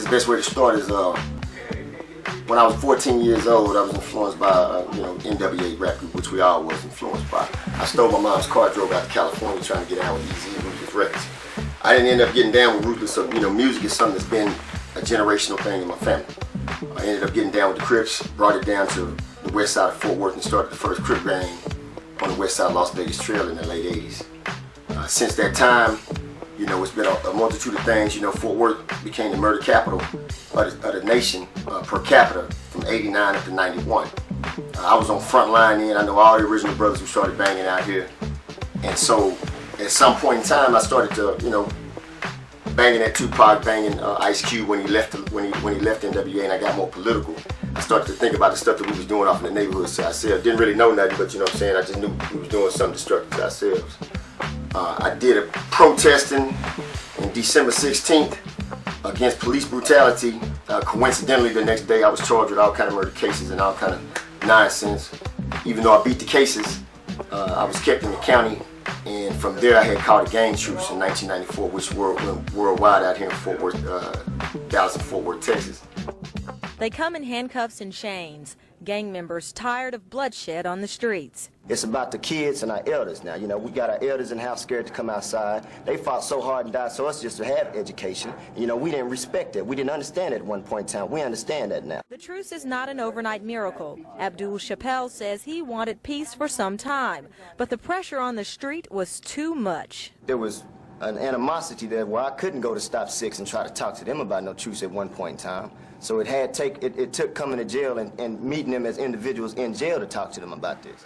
the best way to start is when I was 14 years old, I was influenced by NWA rap group, which we all was influenced by. I stole my mom's car, drove out to California trying to get down with Easy and Ruthless Records. I didn't end up getting down with Ruthless, so music is something that's been a generational thing in my family. I ended up getting down with the Crips, brought it down to the west side of Fort Worth and started the first Crip gang on the west side of Las Vegas Trail in the late 80s. Since that time, it's been a multitude of things. Fort Worth became the murder capital of the nation per capita from 89 up to 91. I was on front line then. I know all the original brothers who started banging out here. And so at some point in time, I started to, banging at Tupac, banging Ice Cube when he left NWA, and I got more political. I started to think about the stuff that we was doing off in the neighborhoods to ourselves. Didn't really know nothing, but I just knew we was doing something destructive to ourselves. I did a protesting on December 16th against police brutality. Coincidentally, the next day I was charged with all kind of murder cases and all kind of nonsense. Even though I beat the cases, I was kept in the county, and from there I had called a gang truce in 1994, which went worldwide out here in Fort Worth, Dallas and Fort Worth, Texas. They come in handcuffs and chains, gang members tired of bloodshed on the streets. It's about the kids and our elders now. We got our elders in house scared to come outside. They fought so hard and died so us just to have education. We didn't respect it. We didn't understand it at one point in time. We understand that now. The truce is not an overnight miracle. Abdul Chappell says he wanted peace for some time, but the pressure on the street was too much. There was an animosity there where I couldn't go to Stop 6 and try to talk to them about no truce at one point in time. So it took coming to jail and meeting them as individuals in jail to talk to them about this.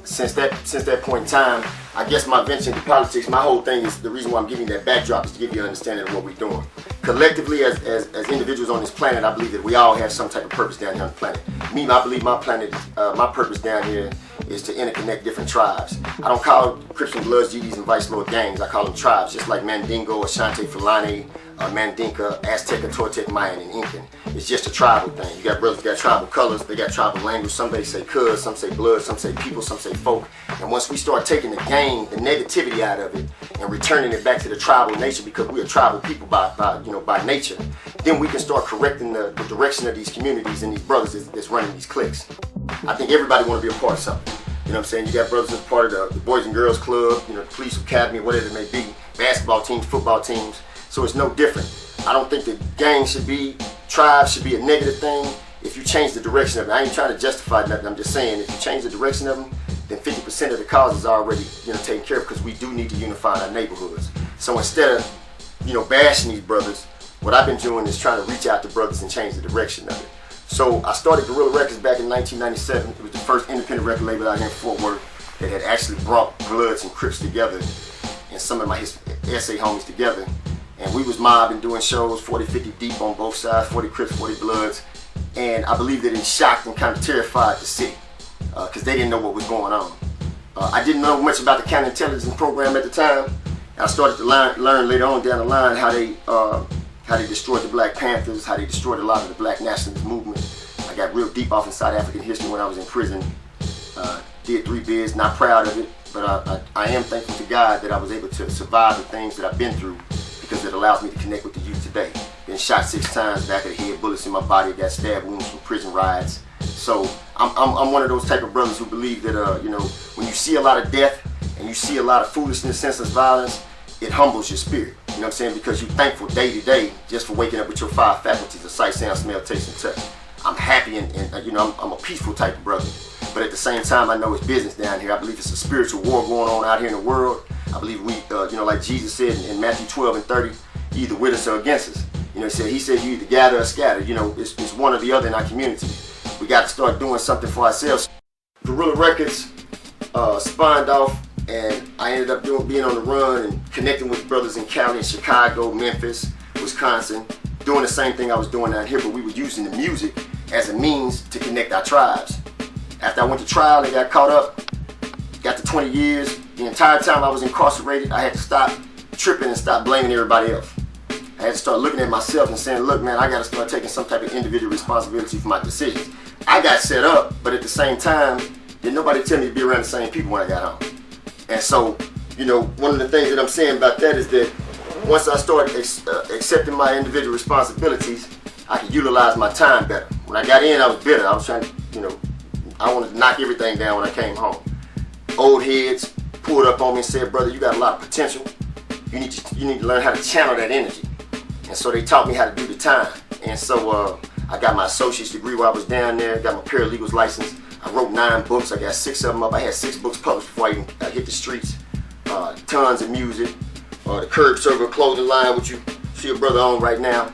Since that point in time, I guess my venture into politics, my whole thing is, the reason why I'm giving you that backdrop is to give you an understanding of what we're doing. Collectively, as individuals on this planet, I believe that we all have some type of purpose down here on the planet. Me, I believe my purpose down here is to interconnect different tribes. I don't call Crips and Bloods, GDs, and Vice Lord gangs. I call them tribes, just like Mandingo, Ashanti, Fulani, Mandinka, Azteca, Toltec, Mayan, and Incan. It's just a tribal thing. You got brothers got tribal colors, they got tribal language. Somebody say cuz, some say blood, some say people, some say folk. And once we start taking the gang, the negativity out of it, and returning it back to the tribal nature, because we're a tribal people by nature, then we can start correcting the direction of these communities and these brothers that's running these cliques. I think everybody want to be a part of something. You know what I'm saying? You got brothers that's part of the Boys and Girls Club, police academy, whatever it may be, basketball teams, football teams. So it's no different. I don't think that gangs tribes should be a negative thing if you change the direction of it. I ain't trying to justify nothing. I'm just saying if you change the direction of them, then 50% of the cause is already taken care of, because we do need to unify our neighborhoods. So instead of bashing these brothers, what I've been doing is trying to reach out to brothers and change the direction of it. So I started Guerrilla Records back in 1997. It was the first independent record label out here in Fort Worth that had actually brought Bloods and Crips together and some of my SA homies together. And we was mobbing, doing shows, 40, 50 deep on both sides, 40 Crips, 40 Bloods. And I believe that it shocked and kind of terrified the city because they didn't know what was going on. I didn't know much about the counterintelligence program at the time. I started to learn later on down the line how they destroyed the Black Panthers, how they destroyed a lot of the Black nationalist movement. I got real deep off in South African history when I was in prison. Did 3 bids, not proud of it, but I am thankful to God that I was able to survive the things that I've been through, because it allows me to connect with the youth today. Been shot 6 times, back of the head, bullets in my body, got stabbed wounds from prison riots. So I'm one of those type of brothers who believe that when you see a lot of death and you see a lot of foolishness, senseless violence, it humbles your spirit. You know what I'm saying? Because you're thankful day to day just for waking up with your 5 faculties of sight, sound, smell, taste, and touch. I'm happy and I'm a peaceful type of brother. But at the same time, I know it's business down here. I believe it's a spiritual war going on out here in the world. I believe we, like Jesus said in Matthew 12 and 30, either with us or against us. He said you either gather or scatter. It's one or the other in our community. We got to start doing something for ourselves. Guerrilla Records spawned off, and I ended up being on the run and connecting with brothers in Cali, Chicago, Memphis, Wisconsin, doing the same thing I was doing out here, but we were using the music as a means to connect our tribes. After I went to trial and got caught up, got to 20 years, the entire time I was incarcerated, I had to stop tripping and stop blaming everybody else. I had to start looking at myself and saying, look man, I got to start taking some type of individual responsibility for my decisions. I got set up, but at the same time, didn't nobody tell me to be around the same people when I got home. And so, one of the things that I'm saying about that is that once I started accepting my individual responsibilities, I could utilize my time better. When I got in, I was bitter. I was trying to, I wanted to knock everything down when I came home. Old heads pulled up on me and said, brother, you got a lot of potential. You need to learn how to channel that energy. And so they taught me how to do the time. And so I got my associate's degree while I was down there, got my paralegal's license. I wrote 9 books. I got 6 of them up. I had 6 books published before I even hit the streets. Tons of music. The Curb Server clothing line, which you see a brother on right now.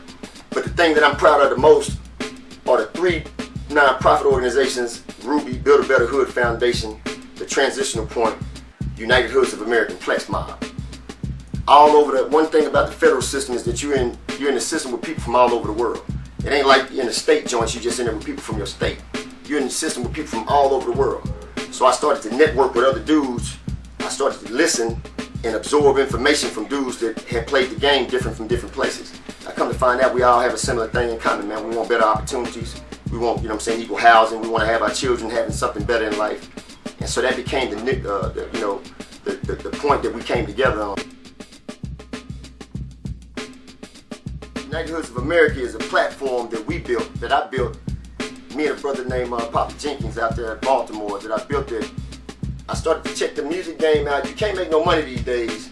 But the thing that I'm proud of the most are the 3 nonprofit organizations: Ruby, Build a Better Hood Foundation, the Transitional Point, United Hoods of America, Plex Mob. All over the one thing about the federal system is that you're in the system with people from all over the world. It ain't like in the state joints, you just in there with people from your state. You're in the system with people from all over the world. So I started to network with other dudes. I started to listen and absorb information from dudes that had played the game different from different places. I come to find out we all have a similar thing in common, man. We want better opportunities. We want, equal housing. We want to have our children having something better in life. And so that became the point that we came together on. United Hoods of America is a platform that I built, me and a brother named Papa Jenkins out there at Baltimore, that I built it. I started to check the music game out. You can't make no money these days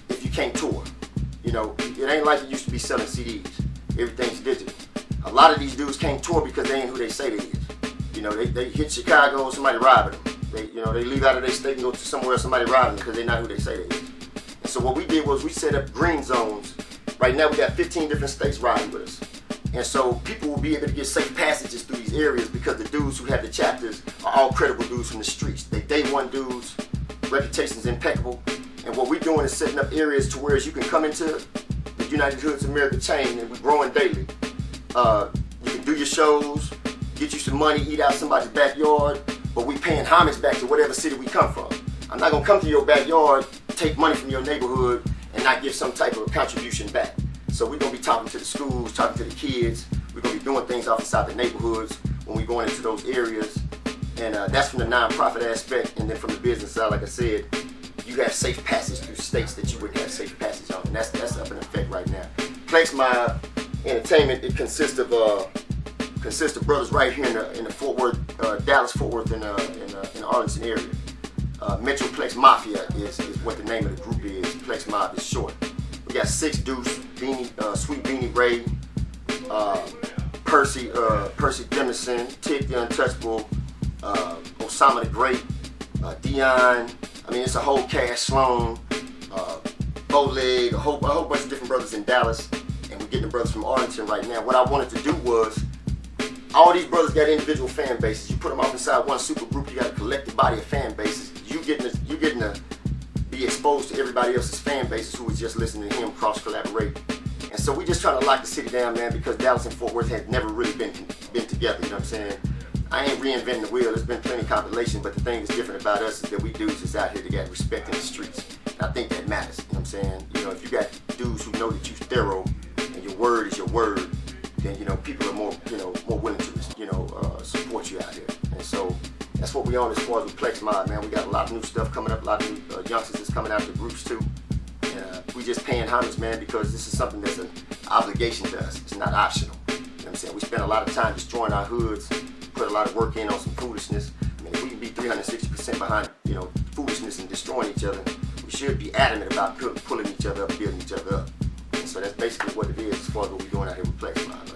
if you can't tour. It ain't like it used to be selling CDs. Everything's digital. A lot of these dudes can't tour because they ain't who they say they is. They hit Chicago, somebody robbing them. They leave out of their state and go to somewhere else, somebody robbing them because they're not who they say they is. And so what we did was we set up green zones. Right now we got 15 different states riding with us. And so people will be able to get safe passages through these areas because the dudes who have the chapters are all credible dudes from the streets. They day one dudes, reputation's impeccable. And what we're doing is setting up areas to where you can come into the United Hoods of America chain, and we're growing daily. You can do your shows, get you some money, eat out somebody's backyard, but we paying homage back to whatever city we come from. I'm not gonna come to your backyard, take money from your neighborhood, and not give some type of contribution back. So we're gonna be talking to the schools, talking to the kids. We're gonna be doing things off inside the neighborhoods when we're going into those areas. And that's from the nonprofit aspect. And then from the business side, like I said, you have safe passage through states that you wouldn't have safe passage on. And that's up in effect right now. Plex Mob Entertainment, it consists of brothers right here in the Fort Worth, Dallas, Fort Worth, in the Arlington area. Metroplex Mafia is what the name of the group is. Plex Mob is short. We got 6 Deuce, Sweet Beanie Ray, Percy Demerson, Tick the Untouchable, Osama the Great, Dion. I mean, it's a whole cast. Sloan, Bowleg, a whole bunch of different brothers in Dallas, and we're getting the brothers from Arlington right now. What I wanted to do was, all these brothers got individual fan bases. You put them off inside one super group, you got a collective body of fan bases. You getting to be exposed to everybody else's fan bases who was just listening to him cross collaborate. And so we just trying to lock the city down, man, because Dallas and Fort Worth had never really been together, you know what I'm saying? I ain't reinventing the wheel. There's been plenty of compilation, but the thing that's different about us is that we dudes is out here to get respect in the streets. And I think that matters, you know what I'm saying? If you got dudes who know that you're thorough and your word is your word, then people are more willing to support you out here. And so that's what we on as far as with Plex Mob, man. We got a lot of new stuff coming up, a lot of new youngsters that's coming out of the groups too. And we just paying homage, man, because this is something that's an obligation to us. It's not optional. You know what I'm saying? We spend a lot of time destroying our hoods, put a lot of work in on some foolishness. I mean, if we can be 360% behind, foolishness and destroying each other, we should be adamant about pulling each other up, building each other up. And so that's basically what it is as far as what we're doing out here with Plex Mob, man.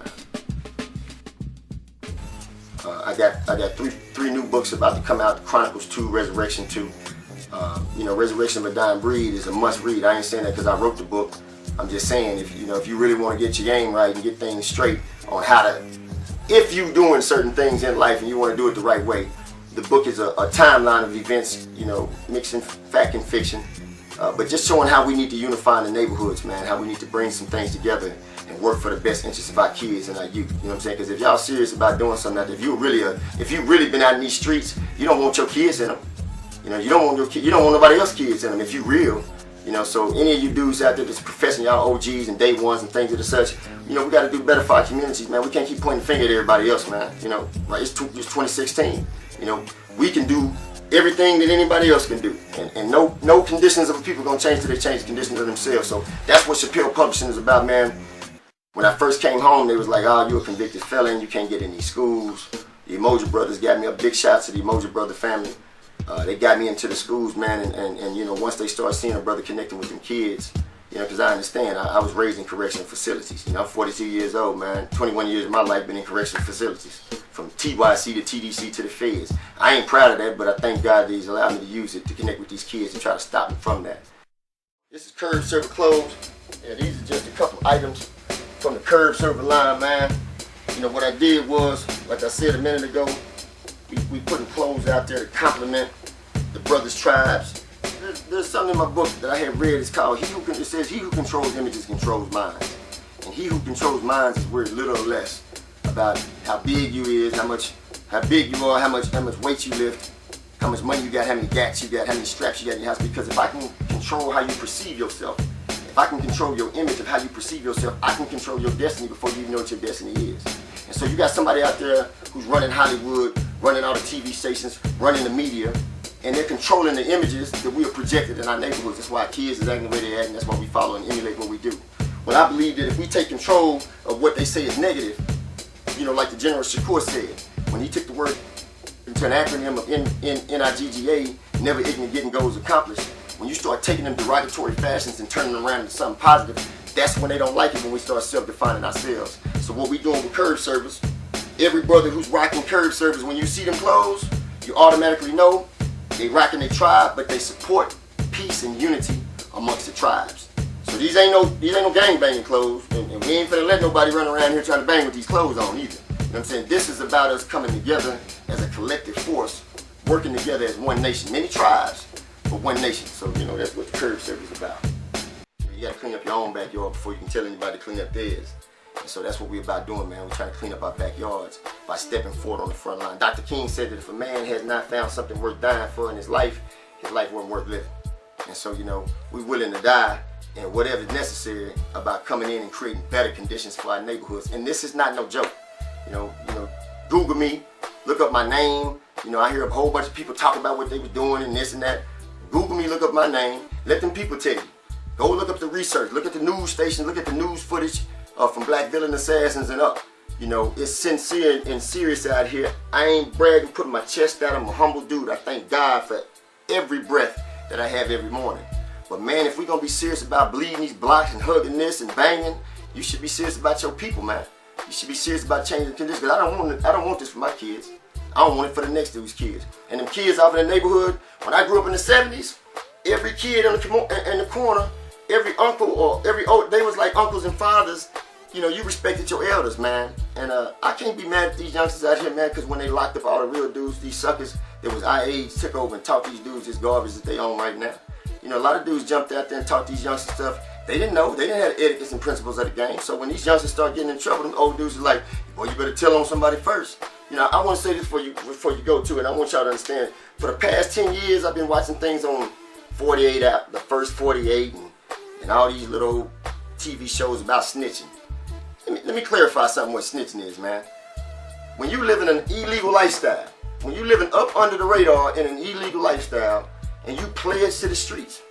I got three new books about to come out: Chronicles 2, Resurrection 2. Resurrection of a Dying Breed is a must read. I ain't saying that because I wrote the book. I'm just saying if you really want to get your game right and get things straight on how to, if you doing certain things in life and you want to do it the right way, the book is a timeline of events, mixing fact and fiction, but just showing how we need to unify in the neighborhoods, man. How we need to bring some things together and work for the best interests of our kids and our youth. You know what I'm saying? Because if y'all serious about doing something out there, if you really been out in these streets, you don't want your kids in them. You don't want nobody else's kids in them if you real. So any of you dudes out there that's professing y'all OGs and day ones and things of the such, we got to do better for our communities, man. We can't keep pointing the finger at everybody else, man. It's 2016. We can do everything that anybody else can do. And no conditions of people gonna change till they change the conditions of themselves. So that's what Chappell Publishing is about, man. When I first came home, they was like, oh, you're a convicted felon, you can't get in these schools. The Emoji Brothers got me a big shout to the Emoji Brother family. They got me into the schools, man, and you know, once they started seeing a brother connecting with them kids, you know, because I understand, I was raised in correctional facilities. You know, I'm 42 years old, man. 21 years of my life been in correctional facilities, from TYC to TDC to the feds. I ain't proud of that, but I thank God that He's allowed me to use it to connect with these kids and try to stop them from that. This is Curb Server clothes. Yeah, these are just a couple items from the Curb Server line, man. You know, what I did was, like I said a minute ago, we putting clothes out there to complement the brothers' tribes. There's something in my book that I have read. It's called it says, he who controls images controls minds. And he who controls minds is worth little or less about how big you is, how big you are, how much weight you lift, how much money you got, how many gats you got, how many straps you got in your house. Because if I can control how you perceive yourself, if I can control your image of how you perceive yourself, I can control your destiny before you even know what your destiny is. And so you got somebody out there who's running Hollywood, running all the TV stations, running the media, and they're controlling the images that we are projected in our neighborhoods. That's why kids is acting the way they act, and that's why we follow and emulate what we do. Well, I believe that if we take control of what they say is negative, you know, like the General Shakur said, when he took the word into an acronym of NIGGA, never ignorant getting goals accomplished, when you start taking them derogatory fashions and turning them around into something positive, that's when they don't like it, when we start self-defining ourselves. So what we doing with Curb Servers, every brother who's rocking Curb Servers, when you see them clothes, you automatically know they rocking their tribe, but they support peace and unity amongst the tribes. So these ain't no gang banging clothes, and we ain't finna let nobody run around here trying to bang with these clothes on either. You know what I'm saying? This is about us coming together as a collective force, working together as one nation. Many tribes, but one nation. So you know, that's what the Curb Server is about. You gotta clean up your own backyard before you can tell anybody to clean up theirs. And so that's what we're about doing, man. We're trying to clean up our backyards by stepping forward on the front line. Dr. King said that if a man has not found something worth dying for in his life wasn't worth living. And so, you know, we're willing to die and whatever is necessary about coming in and creating better conditions for our neighborhoods. And this is not no joke. You know, Google me, look up my name. You know, I hear a whole bunch of people talk about what they were doing and this and that. Google me, look up my name. Let them people tell you. Go look up the research. Look at the news station. Look at the news footage from Black Villain Assassins and up. You know, it's sincere and serious out here. I ain't bragging, putting my chest out. I'm a humble dude. I thank God for every breath that I have every morning. But man, if we're gonna be serious about bleeding these blocks and hugging this and banging, you should be serious about your people, man. You should be serious about changing conditions. Because I don't want this for my kids. I don't want it for the next dude's kids. And them kids out in the neighborhood, when I grew up in the 70s, every kid in the corner, every uncle or every old, they was like uncles and fathers. You know, you respected your elders, man. And I can't be mad at these youngsters out here, man, because when they locked up all the real dudes, these suckers that was our age took over and taught these dudes this garbage that they own right now. You know, a lot of dudes jumped out there and taught these youngsters stuff. They didn't know. They didn't have the etiquettes and principles of the game. So when these youngsters start getting in trouble, them old dudes are like, well, you better tell on somebody first. You know, I want to say this before you go to it. I want y'all to understand. For the past 10 years, I've been watching things on 48 out, the first 48, and all these little TV shows about snitching. Let me clarify something what snitching is, man. When you live in an illegal lifestyle, when you living up under the radar in an illegal lifestyle, and you pledge to the streets,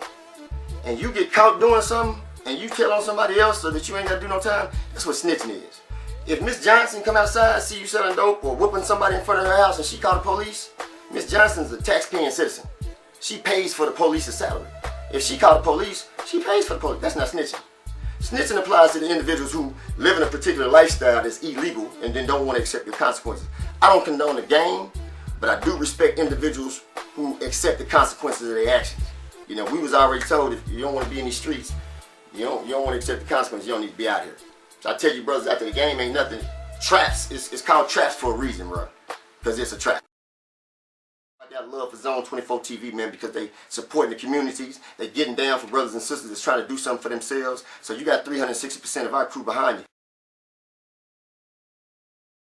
and you get caught doing something, and you tell on somebody else so that you ain't got to do no time, that's what snitching is. If Miss Johnson come outside, see you selling dope or whooping somebody in front of her house and she call the police, Miss Johnson's a tax-paying citizen. She pays for the police's salary. If she call the police, she pays for the police. That's not snitching. Snitching applies to the individuals who live in a particular lifestyle that's illegal and then don't want to accept the consequences. I don't condone the game, but I do respect individuals who accept the consequences of their actions. You know, we was already told if you don't want to be in these streets, you don't want to accept the consequences, you don't need to be out here. So I tell you brothers out there, the game ain't nothing. Traps, it's called traps for a reason, bro. Because it's a trap. I got love for Zone 24 TV, man, because they supporting the communities. They getting down for brothers and sisters that's trying to do something for themselves. So you got 360% of our crew behind you.